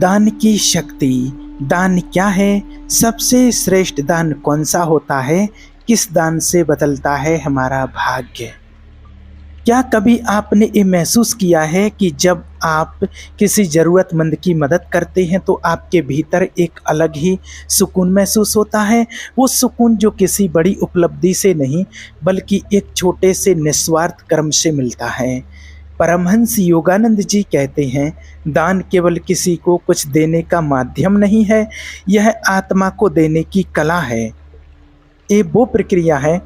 दान की शक्ति। दान क्या है? सबसे श्रेष्ठ दान कौन सा होता है? किस दान से बदलता है हमारा भाग्य? क्या कभी आपने ये महसूस किया है कि जब आप किसी ज़रूरतमंद की मदद करते हैं तो आपके भीतर एक अलग ही सुकून महसूस होता है? वो सुकून जो किसी बड़ी उपलब्धि से नहीं बल्कि एक छोटे से निस्वार्थ कर्म से मिलता है। परमहंस योगानंद जी कहते हैं, दान केवल किसी को कुछ देने का माध्यम नहीं है, यह आत्मा को देने की कला है। ये वो प्रक्रिया है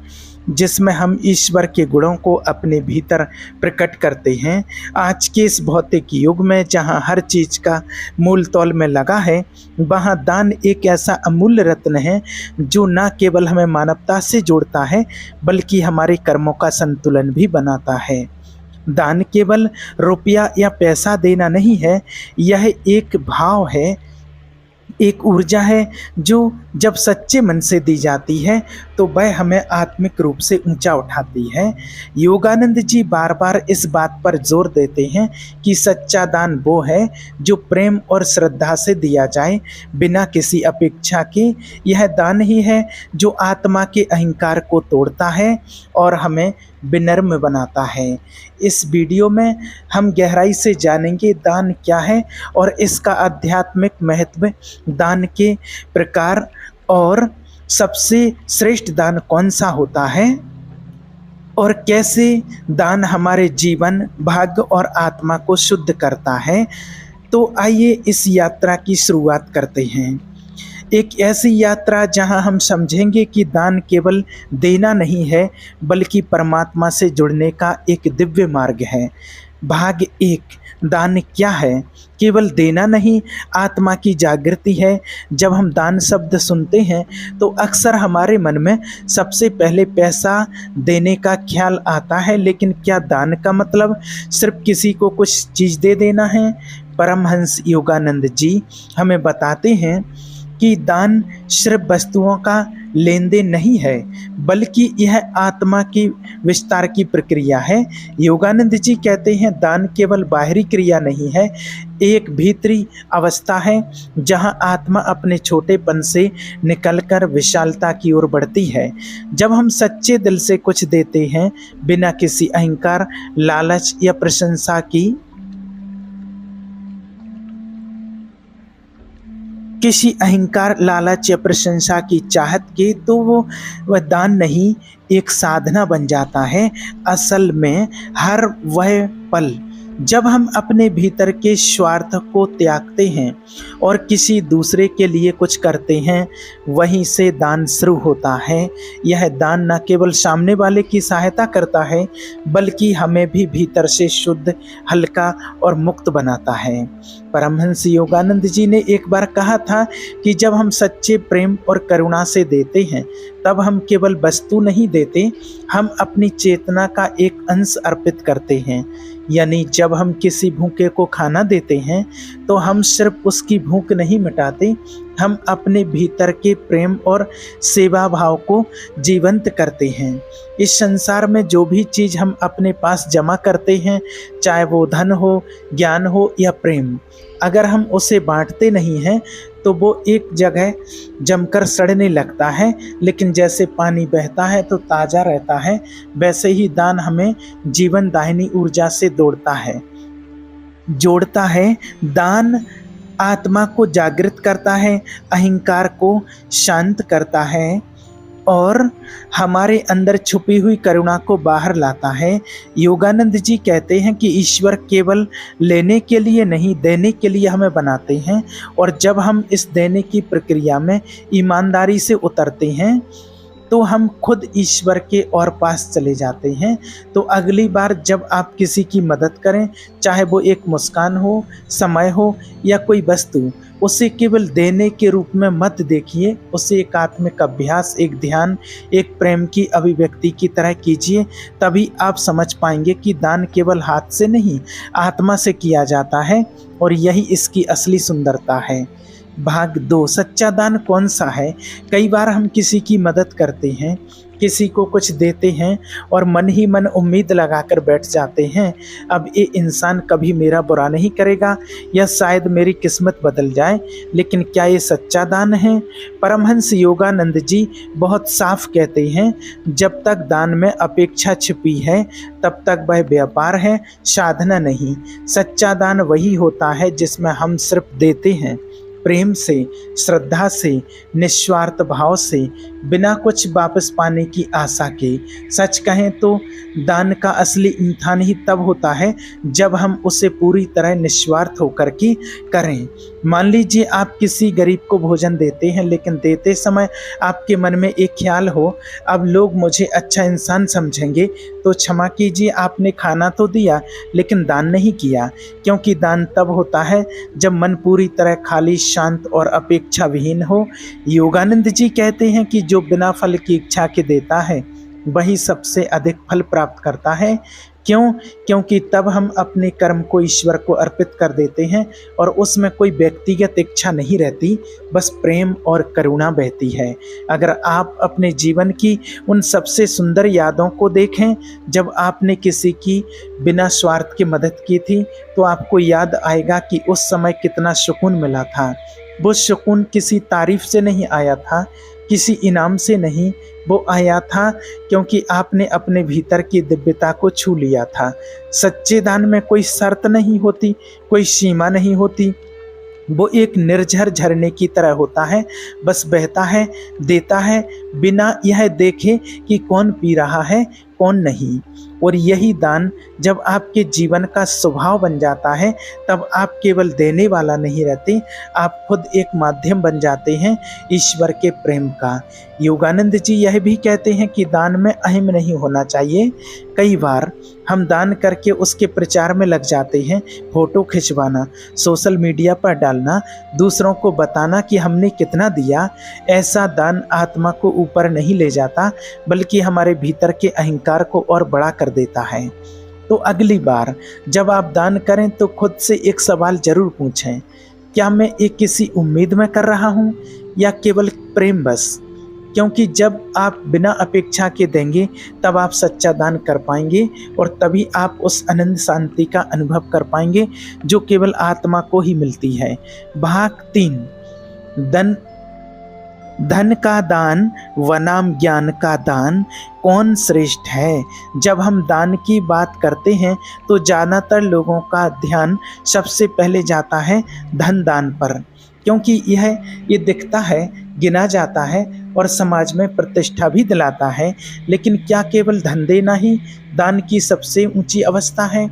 जिसमें हम ईश्वर के गुणों को अपने भीतर प्रकट करते हैं। आज के इस भौतिक युग में जहाँ हर चीज़ का मूल तौल में लगा है, वहाँ दान एक ऐसा अमूल्य रत्न है जो न केवल हमें मानवता से जोड़ता है बल्कि हमारे कर्मों का संतुलन भी बनाता है। दान केवल रुपया या पैसा देना नहीं है, यह एक भाव है, एक ऊर्जा है जो जब सच्चे मन से दी जाती है तो वह हमें आत्मिक रूप से ऊंचा उठाती है। योगानंद जी बार बार इस बात पर जोर देते हैं कि सच्चा दान वो है जो प्रेम और श्रद्धा से दिया जाए, बिना किसी अपेक्षा के। यह दान ही है जो आत्मा के अहंकार को तोड़ता है और हमें विनम्र बनाता है। इस वीडियो में हम गहराई से जानेंगे दान क्या है और इसका आध्यात्मिक महत्व, दान के प्रकार और सबसे श्रेष्ठ दान कौन सा होता है और कैसे दान हमारे जीवन, भाग्य और आत्मा को शुद्ध करता है। तो आइए इस यात्रा की शुरुआत करते हैं। एक ऐसी यात्रा जहां हम समझेंगे कि दान केवल देना नहीं है बल्कि परमात्मा से जुड़ने का एक दिव्य मार्ग है। भाग 1, दान क्या है? केवल देना नहीं, आत्मा की जागृति है। जब हम दान शब्द सुनते हैं तो अक्सर हमारे मन में सबसे पहले पैसा देने का ख्याल आता है, लेकिन क्या दान का मतलब सिर्फ किसी को कुछ चीज़ दे देना है? परमहंस योगानंद जी हमें बताते हैं कि दान सिर्फ वस्तुओं का लेन देन नहीं है बल्कि यह आत्मा की विस्तार की प्रक्रिया है। योगानंद जी कहते हैं, दान केवल बाहरी क्रिया नहीं है, एक भीतरी अवस्था है जहां आत्मा अपने छोटेपन से निकलकर विशालता की ओर बढ़ती है। जब हम सच्चे दिल से कुछ देते हैं बिना किसी अहंकार, लालच या प्रशंसा की, किसी अहंकार, लालच या प्रशंसा की चाहत के, तो वह दान नहीं, एक साधना बन जाता है। असल में हर वह पल जब हम अपने भीतर के स्वार्थ को त्यागते हैं और किसी दूसरे के लिए कुछ करते हैं, वहीं से दान शुरू होता है। यह दान न केवल सामने वाले की सहायता करता है बल्कि हमें भी भीतर से शुद्ध, हल्का और मुक्त बनाता है। परमहंस योगानंद जी ने एक बार कहा था कि जब हम सच्चे प्रेम और करुणा से देते हैं तब हम केवल वस्तु नहीं देते, हम अपनी चेतना का एक अंश अर्पित करते हैं। यानी जब हम किसी भूखे को खाना देते हैं तो हम सिर्फ उसकी भूख नहीं मिटाते, हम अपने भीतर के प्रेम और सेवा भाव को जीवंत करते हैं। इस संसार में जो भी चीज़ हम अपने पास जमा करते हैं, चाहे वो धन हो, ज्ञान हो या प्रेम, अगर हम उसे बांटते नहीं हैं तो वो एक जगह जमकर सड़ने लगता है। लेकिन जैसे पानी बहता है तो ताज़ा रहता है, वैसे ही दान हमें जीवन दाहिनी ऊर्जा से जोड़ता है। दान आत्मा को जागृत करता है, अहंकार को शांत करता है और हमारे अंदर छुपी हुई करुणा को बाहर लाता है। योगानंद जी कहते हैं कि ईश्वर केवल लेने के लिए नहीं, देने के लिए हमें बनाते हैं, और जब हम इस देने की प्रक्रिया में ईमानदारी से उतरते हैं तो हम खुद ईश्वर के और पास चले जाते हैं। तो अगली बार जब आप किसी की मदद करें, चाहे वो एक मुस्कान हो, समय हो या कोई वस्तु, उसे केवल देने के रूप में मत देखिए, उसे एक आत्मिक अभ्यास, एक ध्यान, एक प्रेम की अभिव्यक्ति की तरह कीजिए। तभी आप समझ पाएंगे कि दान केवल हाथ से नहीं, आत्मा से किया जाता है और यही इसकी असली सुंदरता है। भाग 2 सच्चा दान कौन सा है? कई बार हम किसी की मदद करते हैं, किसी को कुछ देते हैं और मन ही मन उम्मीद लगाकर बैठ जाते हैं, अब ये इंसान कभी मेरा बुरा नहीं करेगा या शायद मेरी किस्मत बदल जाए। लेकिन क्या ये सच्चा दान है? परमहंस योगानंद जी बहुत साफ कहते हैं, जब तक दान में अपेक्षा छिपी है तब तक वह व्यापार है, साधना नहीं। सच्चा दान वही होता है जिसमें हम सिर्फ देते हैं, प्रेम से, श्रद्धा से, निस्वार्थ भाव से, बिना कुछ वापस पाने की आशा के। सच कहें तो दान का असली इम्तिहान ही तब होता है जब हम उसे पूरी तरह निस्वार्थ होकर के करें। मान लीजिए आप किसी गरीब को भोजन देते हैं, लेकिन देते समय आपके मन में एक ख्याल हो, अब लोग मुझे अच्छा इंसान समझेंगे, तो क्षमा कीजिए, आपने खाना तो दिया लेकिन दान नहीं किया। क्योंकि दान तब होता है जब मन पूरी तरह खाली, शांत और अपेक्षा विहीन हो। योगानंद जी कहते हैं कि जो बिना फल की इच्छा के देता है वही सबसे अधिक फल प्राप्त करता है। क्यों? क्योंकि तब हम अपने कर्म को ईश्वर को अर्पित कर देते हैं और उसमें कोई व्यक्तिगत इच्छा नहीं रहती, बस प्रेम और करुणा बहती है। अगर आप अपने जीवन की उन सबसे सुंदर यादों को देखें जब आपने किसी की बिना स्वार्थ की मदद की थी, तो आपको याद आएगा कि उस समय कितना सुकून मिला था। वो सुकून किसी तारीफ से नहीं आया था, किसी इनाम से नहीं, वो आया था क्योंकि आपने अपने भीतर की दिव्यता को छू लिया था। सच्चे दान में कोई शर्त नहीं होती, कोई सीमा नहीं होती, वो एक निर्झर झरने की तरह होता है, बस बहता है, देता है, बिना यह देखे कि कौन पी रहा है कौन नहीं। और यही दान जब आपके जीवन का स्वभाव बन जाता है, तब आप केवल देने वाला नहीं रहते, आप खुद एक माध्यम बन जाते हैं ईश्वर के प्रेम का। योगानंद जी यह भी कहते हैं कि दान में अहम नहीं होना चाहिए। कई बार हम दान करके उसके प्रचार में लग जाते हैं, फोटो खिंचवाना, सोशल मीडिया पर डालना, दूसरों को बताना कि हमने कितना दिया। ऐसा दान आत्मा को ऊपर नहीं ले जाता, बल्कि हमारे भीतर के अहंकार को और बड़ा कर देता है। तो अगली बार जब आप दान करें तो खुद से एक सवाल जरूर पूछें, क्या मैं एक किसी उम्मीद में कर रहा हूँ या केवल प्रेम बस? क्योंकि जब आप बिना अपेक्षा के देंगे तब आप सच्चा दान कर पाएंगे और तभी आप उस आनंद शांति का अनुभव कर पाएंगे जो केवल आत्मा को ही मिलती है। भाग 3 धन का दान वनाम ज्ञान का दान कौन श्रेष्ठ है? जब हम दान की बात करते हैं तो ज़्यादातर लोगों का ध्यान सबसे पहले जाता है धन दान पर, क्योंकि ये दिखता है, गिना जाता है और समाज में प्रतिष्ठा भी दिलाता है। लेकिन क्या केवल धन देना ही दान की सबसे ऊंची अवस्था है?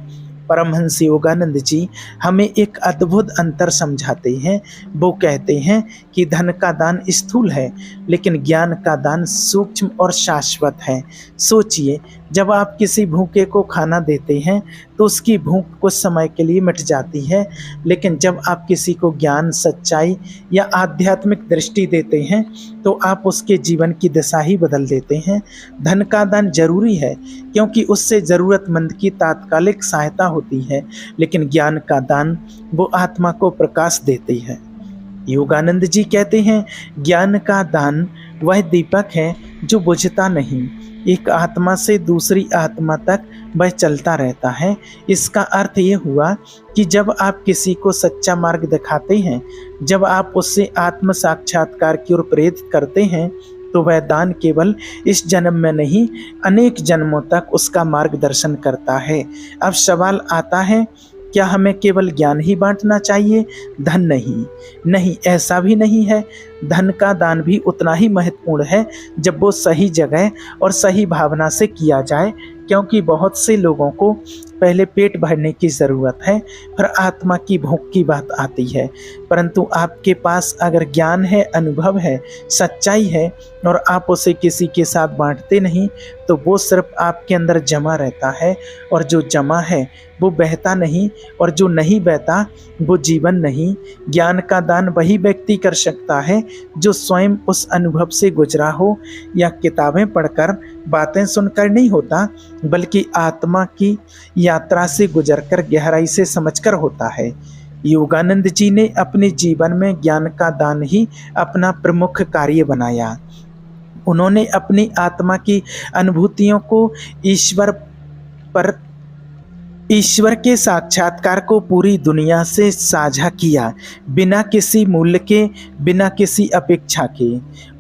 परमहंस योगानंद जी हमें एक अद्भुत अंतर समझाते हैं। वो कहते हैं कि धन का दान स्थूल है, लेकिन ज्ञान का दान सूक्ष्म और शाश्वत है। सोचिए, जब आप किसी भूखे को खाना देते हैं तो उसकी भूख कुछ समय के लिए मिट जाती है, लेकिन जब आप किसी को ज्ञान, सच्चाई या आध्यात्मिक दृष्टि देते हैं तो आप उसके जीवन की दिशा ही बदल देते हैं। धन का दान जरूरी है क्योंकि उससे ज़रूरतमंद की तात्कालिक सहायता होती है, लेकिन ज्ञान का दान वो आत्मा को प्रकाश देती है। योगानंद जी कहते हैं, ज्ञान का दान वह दीपक है जो बुझता नहीं, एक आत्मा से दूसरी आत्मा तक वह चलता रहता है। इसका अर्थ ये हुआ कि जब आप किसी को सच्चा मार्ग दिखाते हैं, जब आप उससे आत्म साक्षात्कार की ओर प्रेरित करते हैं, तो वह दान केवल इस जन्म में नहीं, अनेक जन्मों तक उसका मार्गदर्शन करता है। अब सवाल आता है, क्या हमें केवल ज्ञान ही बांटना चाहिए, धन नहीं? नहीं, ऐसा भी नहीं है। धन का दान भी उतना ही महत्वपूर्ण है जब वो सही जगह और सही भावना से किया जाए, क्योंकि बहुत से लोगों को पहले पेट भरने की ज़रूरत है, फिर आत्मा की भूख की बात आती है। परंतु आपके पास अगर ज्ञान है, अनुभव है, सच्चाई है और आप उसे किसी के साथ बांटते नहीं, तो वो सिर्फ आपके अंदर जमा रहता है, और जो जमा है वो बहता नहीं, और जो नहीं बहता वो जीवन नहीं। ज्ञान का दान वही व्यक्ति कर सकता है जो स्वयं उस अनुभव से गुजरा हो, या किताबें पढ़कर, बातें सुनकर नहीं होता, बल्कि आत्मा की यात्रा से गुजरकर गहराई से समझकर होता है। योगानंद जी ने अपने जीवन में ज्ञान का दान ही अपना प्रमुख कार्य बनाया। उन्होंने अपनी आत्मा की अनुभूतियों को ईश्वर पर ईश्वर के साक्षात्कार को पूरी दुनिया से साझा किया, बिना किसी मूल्य के, बिना किसी अपेक्षा के।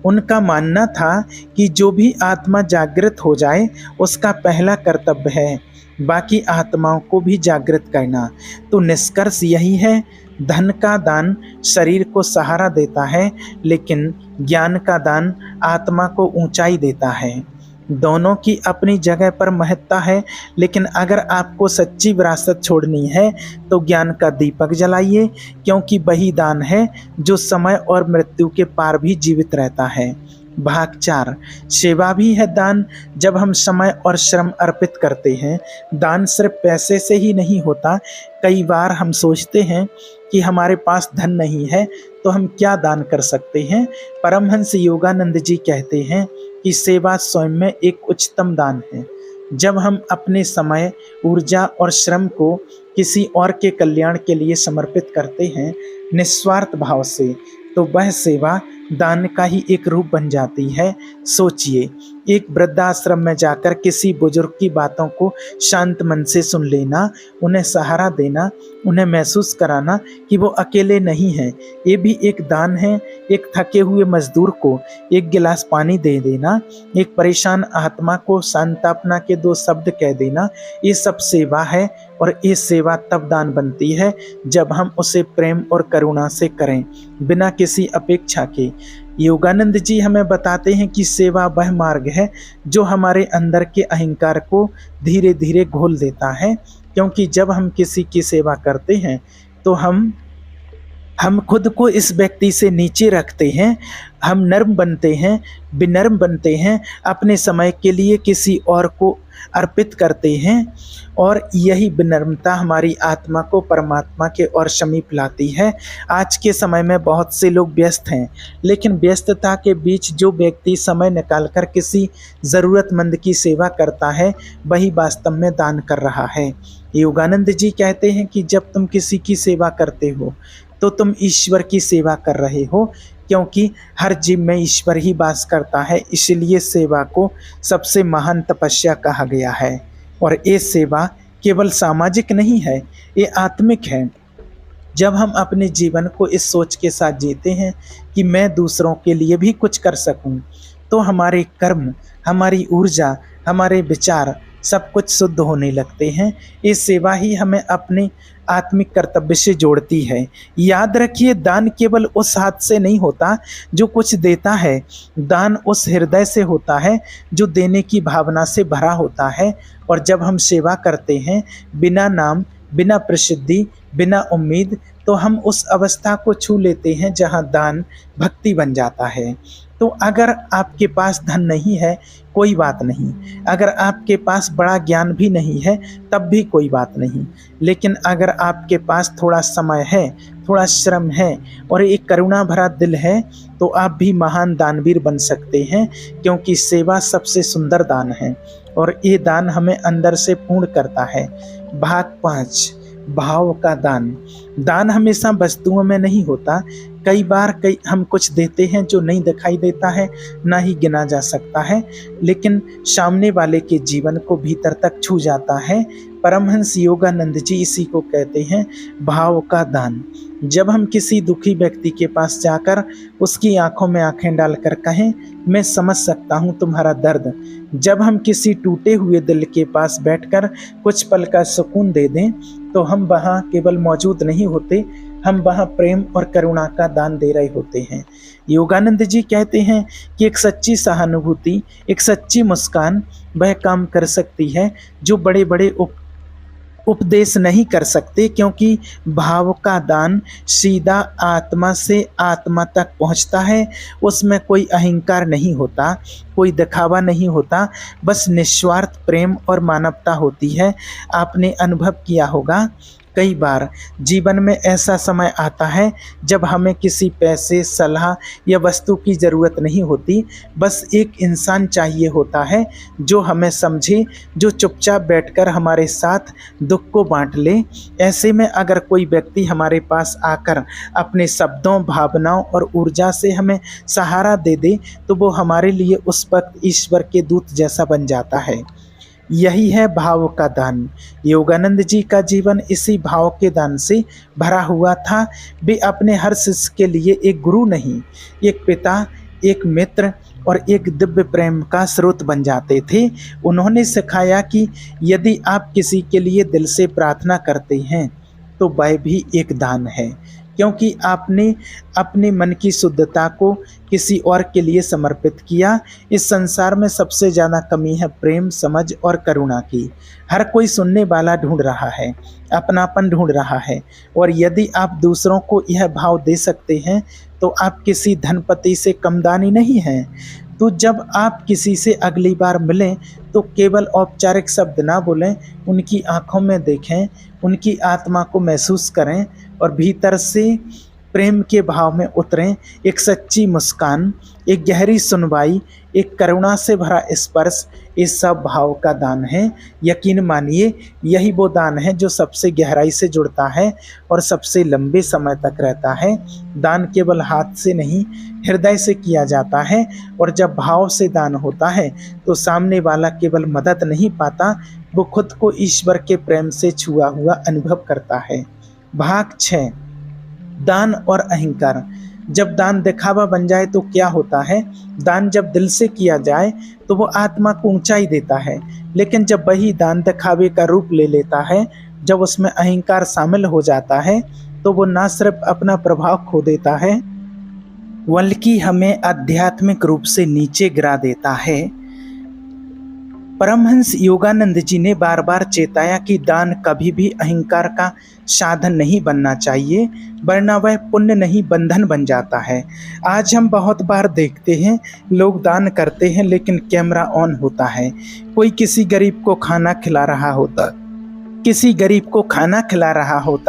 उनका मानना था कि जो भी आत्मा जागृत हो जाए उसका पहला कर्तव्य है बाकी आत्माओं को भी जागृत करना। तो निष्कर्ष यही है, धन का दान शरीर को सहारा देता है, लेकिन ज्ञान का दान आत्मा को ऊंचाई देता है। दोनों की अपनी जगह पर महत्ता है, लेकिन अगर आपको सच्ची विरासत छोड़नी है तो ज्ञान का दीपक जलाइए, क्योंकि वही दान है जो समय और मृत्यु के पार भी जीवित रहता है। भाग 4, सेवा भी है दान। जब हम समय और श्रम अर्पित करते हैं, दान सिर्फ पैसे से ही नहीं होता। कई बार हम सोचते हैं कि हमारे पास धन नहीं है तो हम क्या दान कर सकते हैं। परमहंस योगानंद जी कहते हैं कि सेवा स्वयं में एक उच्चतम दान है। जब हम अपने समय, ऊर्जा और श्रम को किसी और के कल्याण के लिए समर्पित करते हैं निस्वार्थ भाव से, तो वह सेवा दान का ही एक रूप बन जाती है। सोचिए, एक वृद्धाश्रम में जाकर किसी बुजुर्ग की बातों को शांत मन से सुन लेना, उन्हें सहारा देना, उन्हें महसूस कराना कि वो अकेले नहीं हैं, ये भी एक दान है। एक थके हुए मजदूर को एक गिलास पानी दे देना, एक परेशान आत्मा को सांत्वना के 2 शब्द कह देना, ये सब सेवा है। और ये सेवा तब दान बनती है जब हम उसे प्रेम और करुणा से करें, बिना किसी अपेक्षा के। योगानंद जी हमें बताते हैं कि सेवा वह मार्ग है जो हमारे अंदर के अहंकार को धीरे धीरे घोल देता है, क्योंकि जब हम किसी की सेवा करते हैं तो हम खुद को इस व्यक्ति से नीचे रखते हैं, हम नर्म बनते हैं, विनम्र बनते हैं, अपने समय के लिए किसी और को अर्पित करते हैं, और यही विनम्रता हमारी आत्मा को परमात्मा के और समीप लाती है। आज के समय में बहुत से लोग व्यस्त हैं, लेकिन व्यस्तता के बीच जो व्यक्ति समय निकालकर किसी ज़रूरतमंद की सेवा करता है वही वास्तव में दान कर रहा है। योगानंद जी कहते हैं कि जब तुम किसी की सेवा करते हो तो तुम ईश्वर की सेवा कर रहे हो, क्योंकि हर जीव में ईश्वर ही वास करता है। इसलिए सेवा को सबसे महान तपस्या कहा गया है। और ये सेवा केवल सामाजिक नहीं है, ये आत्मिक है। जब हम अपने जीवन को इस सोच के साथ जीते हैं कि मैं दूसरों के लिए भी कुछ कर सकूं, तो हमारे कर्म, हमारी ऊर्जा, हमारे विचार सब कुछ शुद्ध होने लगते हैं। ये सेवा ही हमें अपने आत्मिक कर्तव्य से जोड़ती है। याद रखिए, दान केवल उस हाथ से नहीं होता जो कुछ देता है, दान उस हृदय से होता है जो देने की भावना से भरा होता है। और जब हम सेवा करते हैं बिना नाम, बिना प्रसिद्धि, बिना उम्मीद, तो हम उस अवस्था को छू लेते हैं जहाँ दान भक्ति बन जाता है। तो अगर आपके पास धन नहीं है कोई बात नहीं, अगर आपके पास बड़ा ज्ञान भी नहीं है तब भी कोई बात नहीं, लेकिन अगर आपके पास थोड़ा समय है, थोड़ा श्रम है और एक करुणा भरा दिल है, तो आप भी महान दानवीर बन सकते हैं, क्योंकि सेवा सबसे सुंदर दान है और ये दान हमें अंदर से पूर्ण करता है। भाग 5, भाव का दान। दान हमेशा वस्तुओं में नहीं होता। कई बार हम कुछ देते हैं जो नहीं दिखाई देता है, ना ही गिना जा सकता है, लेकिन सामने वाले के जीवन को भीतर तक छू जाता है। परमहंस योगानंद जी इसी को कहते हैं भाव का दान। जब हम किसी दुखी व्यक्ति के पास जाकर उसकी आंखों में आंखें डालकर कहें, मैं समझ सकता हूँ तुम्हारा दर्द, जब हम किसी टूटे हुए दिल के पास बैठकर कुछ पल का सुकून दे दें, तो हम वहाँ केवल मौजूद नहीं होते, हम वहाँ प्रेम और करुणा का दान दे रहे होते हैं। योगानंद जी कहते हैं कि एक सच्ची सहानुभूति, एक सच्ची मुस्कान वह काम कर सकती है जो बड़े बड़े उपदेश नहीं कर सकते, क्योंकि भाव का दान सीधा आत्मा से आत्मा तक पहुंचता है। उसमें कोई अहंकार नहीं होता, कोई दिखावा नहीं होता, बस निस्वार्थ प्रेम और मानवता होती है। आपने अनुभव किया होगा, कई बार जीवन में ऐसा समय आता है जब हमें किसी पैसे, सलाह या वस्तु की ज़रूरत नहीं होती, बस एक इंसान चाहिए होता है जो हमें समझे, जो चुपचाप बैठकर हमारे साथ दुख को बांट ले। ऐसे में अगर कोई व्यक्ति हमारे पास आकर अपने शब्दों, भावनाओं और ऊर्जा से हमें सहारा दे दे तो वो हमारे लिए उस वक्त ईश्वर के दूत जैसा बन जाता है। यही है भाव का दान। योगानंद जी का जीवन इसी भाव के दान से भरा हुआ था। वे अपने हर शिष्य के लिए एक गुरु नहीं, एक पिता, एक मित्र और एक दिव्य प्रेम का स्रोत बन जाते थे। उन्होंने सिखाया कि यदि आप किसी के लिए दिल से प्रार्थना करते हैं तो वह भी एक दान है, क्योंकि आपने अपने मन की शुद्धता को किसी और के लिए समर्पित किया। इस संसार में सबसे ज़्यादा कमी है प्रेम, समझ और करुणा की। हर कोई सुनने वाला ढूंढ रहा है, अपनापन ढूंढ रहा है, और यदि आप दूसरों को यह भाव दे सकते हैं तो आप किसी धनपति से कम दानी नहीं हैं। तो जब आप किसी से अगली बार मिलें तो केवल औपचारिक शब्द ना बोलें, उनकी आंखों में देखें, उनकी आत्मा को महसूस करें और भीतर से प्रेम के भाव में उतरें। एक सच्ची मुस्कान, एक गहरी सुनवाई, एक करुणा से भरा स्पर्श, इस सब भाव का दान है। यकीन मानिए यही वो दान है जो सबसे गहराई से जुड़ता है और सबसे लंबे समय तक रहता है। दान केवल हाथ से नहीं, हृदय से किया जाता है, और जब भाव से दान होता है तो सामने वाला केवल मदद नहीं पाता, वो खुद को ईश्वर के प्रेम से छुआ हुआ अनुभव करता है। भाग 6, दान और अहंकार। जब दान दिखावा बन जाए तो क्या होता है? दान जब दिल से किया जाए तो वो आत्मा को ऊंचाई देता है, लेकिन जब वही दान दिखावे का रूप ले लेता है, जब उसमें अहंकार शामिल हो जाता है, तो वो न सिर्फ अपना प्रभाव खो देता है बल्कि हमें आध्यात्मिक रूप से नीचे गिरा देता है। परमहंस योगानंद जी ने बार बार चेताया कि दान कभी भी अहंकार का साधन नहीं बनना चाहिए, वरना वह पुण्य नहीं बंधन बन जाता है। आज हम बहुत बार देखते हैं लोग दान करते हैं लेकिन कैमरा ऑन होता है, कोई किसी गरीब को खाना खिला रहा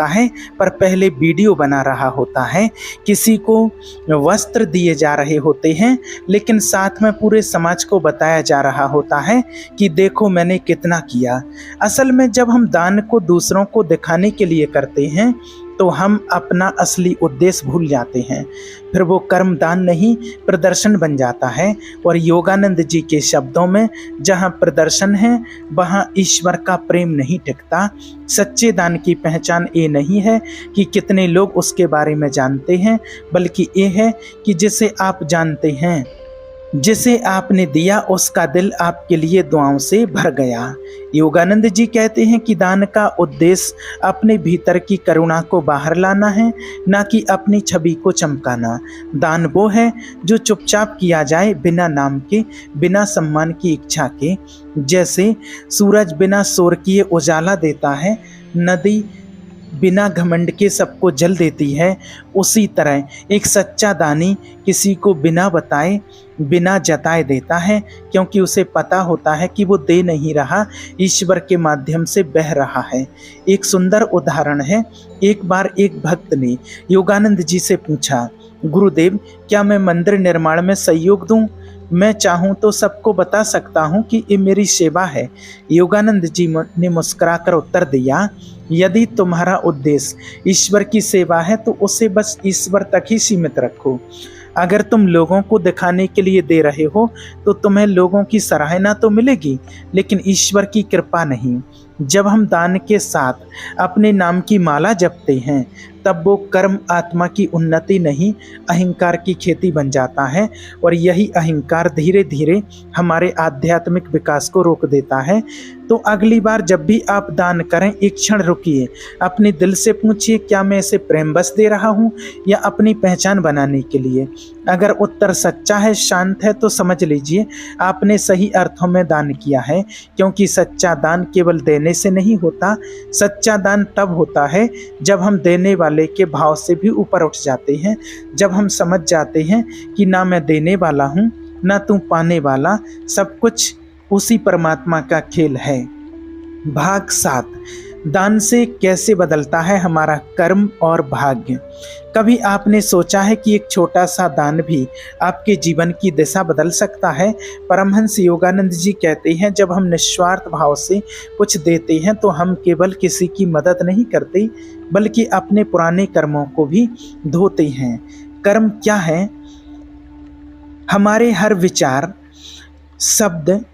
है पर पहले वीडियो बना रहा होता है। किसी को वस्त्र दिए जा रहे होते हैं लेकिन साथ में पूरे समाज को बताया जा रहा होता है कि देखो मैंने कितना किया। असल में जब हम दान को दूसरों को दिखाने के लिए करते हैं तो हम अपना असली उद्देश्य भूल जाते हैं। फिर वो कर्म दान नहीं, प्रदर्शन बन जाता है। और योगानंद जी के शब्दों में, जहाँ प्रदर्शन है वहाँ ईश्वर का प्रेम नहीं टिकता। सच्चे दान की पहचान ये नहीं है कि कितने लोग उसके बारे में जानते हैं, बल्कि ये है कि जिसे आप जानते हैं, जिसे आपने दिया, उसका दिल आपके लिए दुआओं से भर गया। योगानंद जी कहते हैं कि दान का उद्देश्य अपने भीतर की करुणा को बाहर लाना है, ना कि अपनी छवि को चमकाना। दान वो है जो चुपचाप किया जाए, बिना नाम के, बिना सम्मान की इच्छा के। जैसे सूरज बिना शोर किए उजाला देता है, नदी बिना घमंड के सबको जल देती है, उसी तरह एक सच्चा दानी किसी को बिना बताए, बिना जताए देता है, क्योंकि उसे पता होता है कि वो दे नहीं रहा, ईश्वर के माध्यम से बह रहा है। एक सुंदर उदाहरण है। एक बार एक भक्त ने योगानंद जी से पूछा, गुरुदेव क्या मैं मंदिर निर्माण में सहयोग दूं? मैं चाहूं तो सबको बता सकता हूं कि ये मेरी सेवा है। योगानंद जी ने मुस्कुराकर उत्तर दिया, यदि तुम्हारा उद्देश्य ईश्वर की सेवा है तो उसे बस ईश्वर तक ही सीमित रखो। अगर तुम लोगों को दिखाने के लिए दे रहे हो तो तुम्हें लोगों की सराहना तो मिलेगी, लेकिन ईश्वर की कृपा नहीं। जब हम दान के साथ अपने नाम की माला जपते हैं तब वो कर्म आत्मा की उन्नति नहीं, अहंकार की खेती बन जाता है, और यही अहंकार धीरे धीरे हमारे आध्यात्मिक विकास को रोक देता है। तो अगली बार जब भी आप दान करें, एक क्षण रुकिए, अपने दिल से पूछिए, क्या मैं इसे प्रेमवश दे रहा हूँ या अपनी पहचान बनाने के लिए? अगर उत्तर सच्चा है, शांत है, तो समझ लीजिए आपने सही अर्थों में दान किया है, क्योंकि सच्चा दान केवल देने से नहीं होता। सच्चा दान तब होता है जब हम देने वाले के भाव से भी ऊपर उठ जाते हैं, जब हम समझ जाते हैं कि ना मैं देने वाला हूँ ना तू पाने वाला, सब कुछ उसी परमात्मा का खेल है। भाग 7, दान से कैसे बदलता है हमारा कर्म और भाग्य। कभी आपने सोचा है कि एक छोटा सा दान भी आपके जीवन की दिशा बदल सकता है। परमहंस योगानंद जी कहते हैं, जब हम निस्वार्थ भाव से कुछ देते हैं तो हम केवल किसी की मदद नहीं करते बल्कि अपने पुराने कर्मों को भी धोते हैं। कर्म क्या है? हमारे हर विचार, शब्द,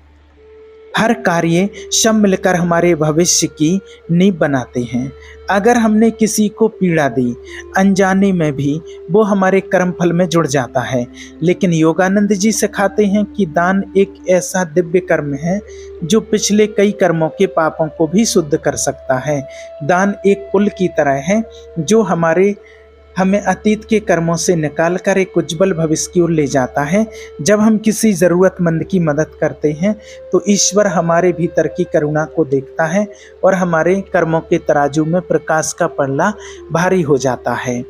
हर कार्य सब मिलकर हमारे भविष्य की नींव बनाते हैं। अगर हमने किसी को पीड़ा दी अनजाने में भी, वो हमारे कर्म फल में जुड़ जाता है। लेकिन योगानंद जी सिखाते हैं कि दान एक ऐसा दिव्य कर्म है जो पिछले कई कर्मों के पापों को भी शुद्ध कर सकता है। दान एक पुल की तरह है जो हमें अतीत के कर्मों से निकाल कर एक उज्जवल भविष्य की ओर ले जाता है। जब हम किसी ज़रूरतमंद की मदद करते हैं तो ईश्वर हमारे भीतर की करुणा को देखता है और हमारे कर्मों के तराजू में प्रकाश का पल्ला भारी हो जाता है।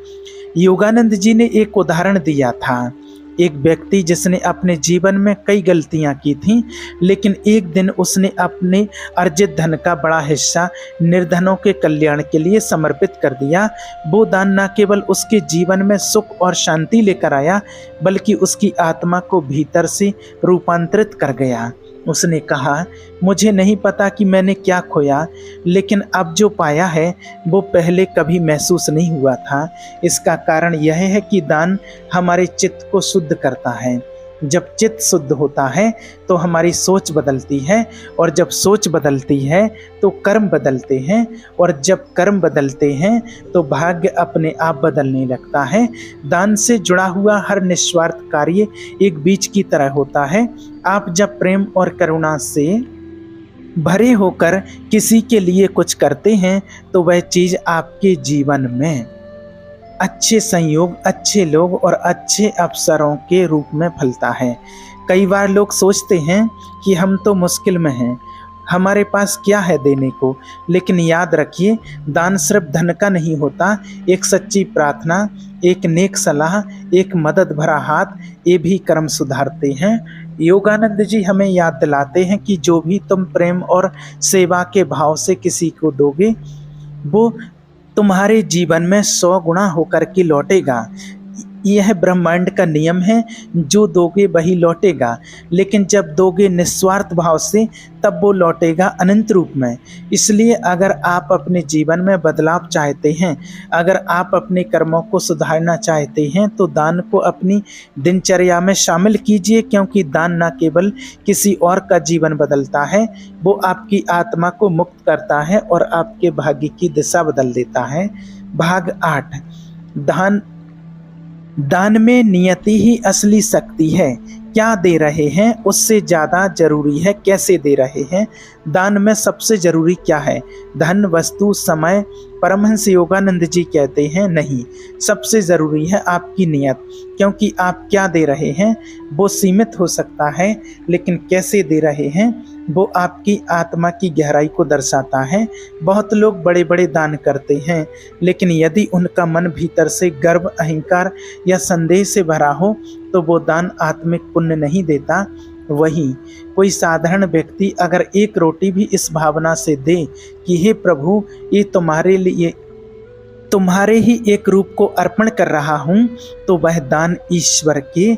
योगानंद जी ने एक उदाहरण दिया था। एक व्यक्ति जिसने अपने जीवन में कई गलतियां की थीं, लेकिन एक दिन उसने अपने अर्जित धन का बड़ा हिस्सा निर्धनों के कल्याण के लिए समर्पित कर दिया। वो दान न केवल उसके जीवन में सुख और शांति लेकर आया बल्कि उसकी आत्मा को भीतर से रूपांतरित कर गया। उसने कहा, मुझे नहीं पता कि मैंने क्या खोया, लेकिन अब जो पाया है वो पहले कभी महसूस नहीं हुआ था। इसका कारण यह है कि दान हमारे चित्त को शुद्ध करता है। जब चित्त शुद्ध होता है तो हमारी सोच बदलती है, और जब सोच बदलती है तो कर्म बदलते हैं, और जब कर्म बदलते हैं तो भाग्य अपने आप बदलने लगता है। दान से जुड़ा हुआ हर निस्वार्थ कार्य एक बीज की तरह होता है। आप जब प्रेम और करुणा से भरे होकर किसी के लिए कुछ करते हैं तो वह चीज़ आपके जीवन में अच्छे संयोग, अच्छे लोग और अच्छे अवसरों के रूप में फलता है। कई बार लोग सोचते हैं कि हम तो मुश्किल में हैं, हमारे पास क्या है देने को। लेकिन याद रखिए, दान सिर्फ धन का नहीं होता। एक सच्ची प्रार्थना, एक नेक सलाह, एक मदद भरा हाथ, ये भी कर्म सुधारते हैं। योगानंद जी हमें याद दिलाते हैं कि जो भी तुम प्रेम और सेवा के भाव से किसी को दोगे वो तुम्हारे जीवन में 100 गुना होकर के लौटेगा। यह ब्रह्मांड का नियम है, जो दोगे वही लौटेगा। लेकिन जब दोगे निस्वार्थ भाव से तब वो लौटेगा अनंत रूप में। इसलिए अगर आप अपने जीवन में बदलाव चाहते हैं, अगर आप अपने कर्मों को सुधारना चाहते हैं तो दान को अपनी दिनचर्या में शामिल कीजिए, क्योंकि दान न केवल किसी और का जीवन बदलता है, वो आपकी आत्मा को मुक्त करता है और आपके भाग्य की दिशा बदल देता है। भाग 8। दान में नियति ही असली शक्ति है। क्या दे रहे हैं उससे ज़्यादा जरूरी है कैसे दे रहे हैं। दान में सबसे जरूरी क्या है? धन, वस्तु, समय? परमहंस योगानंद जी कहते हैं नहीं, सबसे ज़रूरी है आपकी नियत। क्योंकि आप क्या दे रहे हैं वो सीमित हो सकता है, लेकिन कैसे दे रहे हैं वो आपकी आत्मा की गहराई को दर्शाता है। बहुत लोग बड़े बड़े दान करते हैं, लेकिन यदि उनका मन भीतर से गर्व, अहंकार या संदेह से भरा हो तो वो दान आत्मिक पुण्य नहीं देता। वहीं कोई साधारण व्यक्ति अगर एक रोटी भी इस भावना से दे कि हे प्रभु, ये तुम्हारे लिए, तुम्हारे ही एक रूप को अर्पण कर रहा हूँ, तो वह दान ईश्वर के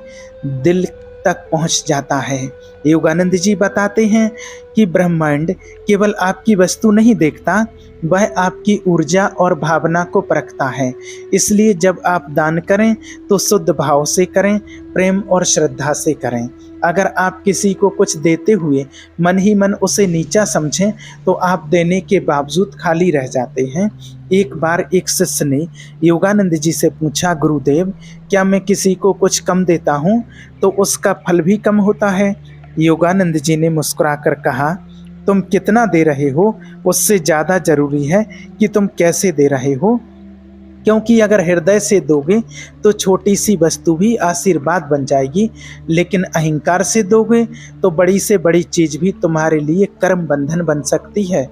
दिल तक पहुँच जाता है। योगानंद जी बताते हैं कि ब्रह्मांड केवल आपकी वस्तु नहीं देखता, वह आपकी ऊर्जा और भावना को परखता है। इसलिए जब आप दान करें तो शुद्ध भाव से करें, प्रेम और श्रद्धा से करें। अगर आप किसी को कुछ देते हुए मन ही मन उसे नीचा समझें तो आप देने के बावजूद खाली रह जाते हैं। एक बार एक शिष्य ने योगानंद जी से पूछा, गुरुदेव, क्या मैं किसी को कुछ कम देता हूँ तो उसका फल भी कम होता है? योगानंद जी ने मुस्कुराकर कहा, तुम कितना दे रहे हो उससे ज़्यादा जरूरी है कि तुम कैसे दे रहे हो। क्योंकि अगर हृदय से दोगे तो छोटी सी वस्तु भी आशीर्वाद बन जाएगी, लेकिन अहंकार से दोगे तो बड़ी से बड़ी चीज़ भी तुम्हारे लिए कर्म बंधन बन सकती है।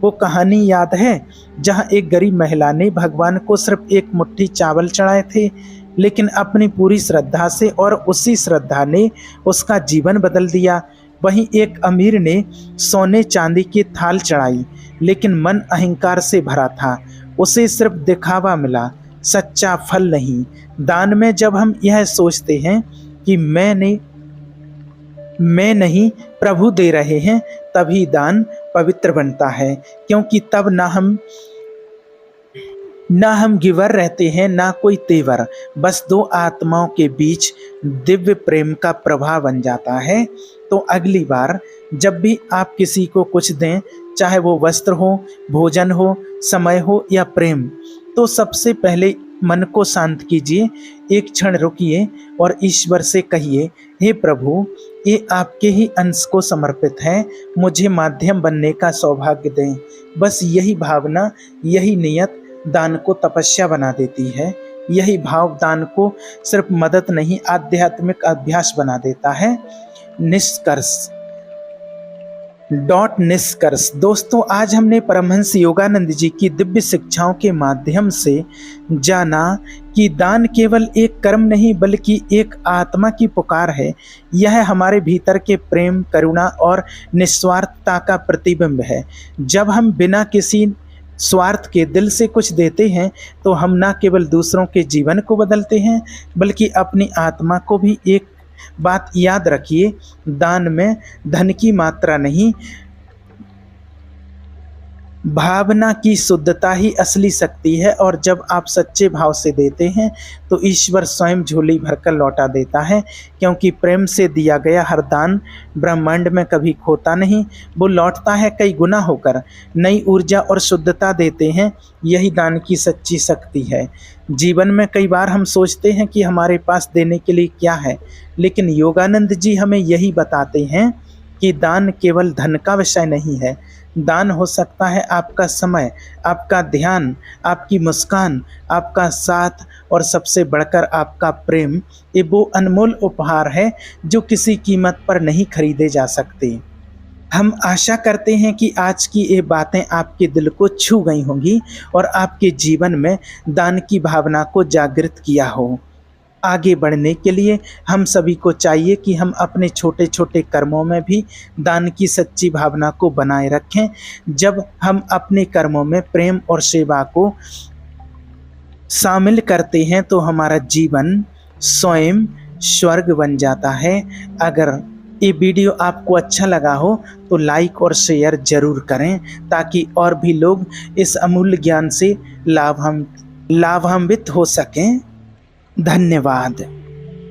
वो कहानी याद है जहाँ एक गरीब महिला ने भगवान को सिर्फ एक मुट्ठी चावल चढ़ाए थे, लेकिन अपनी पूरी श्रद्धा से, और उसी श्रद्धा ने उसका जीवन बदल दिया। वहीं एक अमीर ने सोने चांदी की थाल चढ़ाई, लेकिन मन अहंकार से भरा था। उसे सिर्फ दिखावा मिला, सच्चा फल नहीं। दान में जब हम यह सोचते हैं कि मैं नहीं प्रभु दे रहे हैं, तभी दान पवित्र बनता है, क्योंकि तब ना हम गिवर रहते हैं ना कोई तेवर, बस दो आत्माओं के बीच दिव्य प्रेम का प्रवाह बन जाता है। तो अगली बार जब भी आप किसी को कुछ दें, चाहे वो वस्त्र हो, भोजन हो, समय हो या प्रेम, तो सबसे पहले मन को शांत कीजिए, एक क्षण रुकिए और ईश्वर से कहिए, हे प्रभु, ये आपके ही अंश को समर्पित है, मुझे माध्यम बनने का सौभाग्य दें। बस यही भावना, यही नियत दान को तपस्या बना देती है। यही भाव दान को सिर्फ मदद नहीं, आध्यात्मिक अभ्यास बना देता है। निष्कर्ष दोस्तों, आज हमने परमहंस योगानंद जी की दिव्य शिक्षाओं के माध्यम से जाना कि दान केवल एक कर्म नहीं बल्कि एक आत्मा की पुकार है। यह हमारे भीतर के प्रेम, करुणा और निस्वार्थता का प्रतिबिंब है। जब हम बिना किसी स्वार्थ के दिल से कुछ देते हैं तो हम न केवल दूसरों के जीवन को बदलते हैं बल्कि अपनी आत्मा को भी। एक बात याद रखिए, दान में धन की मात्रा नहीं, भावना की शुद्धता ही असली शक्ति है। और जब आप सच्चे भाव से देते हैं तो ईश्वर स्वयं झोली भरकर लौटा देता है, क्योंकि प्रेम से दिया गया हर दान ब्रह्मांड में कभी खोता नहीं, वो लौटता है कई गुना होकर। नई ऊर्जा और शुद्धता देते हैं, यही दान की सच्ची शक्ति है। जीवन में कई बार हम सोचते हैं कि हमारे पास देने के लिए क्या है, लेकिन योगानंद जी हमें यही बताते हैं कि दान केवल धन का विषय नहीं है। दान हो सकता है आपका समय, आपका ध्यान, आपकी मुस्कान, आपका साथ और सबसे बढ़कर आपका प्रेम। ये वो अनमोल उपहार है जो किसी कीमत पर नहीं खरीदे जा सकते। हम आशा करते हैं कि आज की ये बातें आपके दिल को छू गई होंगी और आपके जीवन में दान की भावना को जागृत किया हो। आगे बढ़ने के लिए हम सभी को चाहिए कि हम अपने छोटे छोटे कर्मों में भी दान की सच्ची भावना को बनाए रखें। जब हम अपने कर्मों में प्रेम और सेवा को शामिल करते हैं तो हमारा जीवन स्वयं स्वर्ग बन जाता है। अगर ये वीडियो आपको अच्छा लगा हो तो लाइक और शेयर जरूर करें, ताकि और भी लोग इस अमूल्य ज्ञान से लाभान्वित हो सकें। धन्यवाद।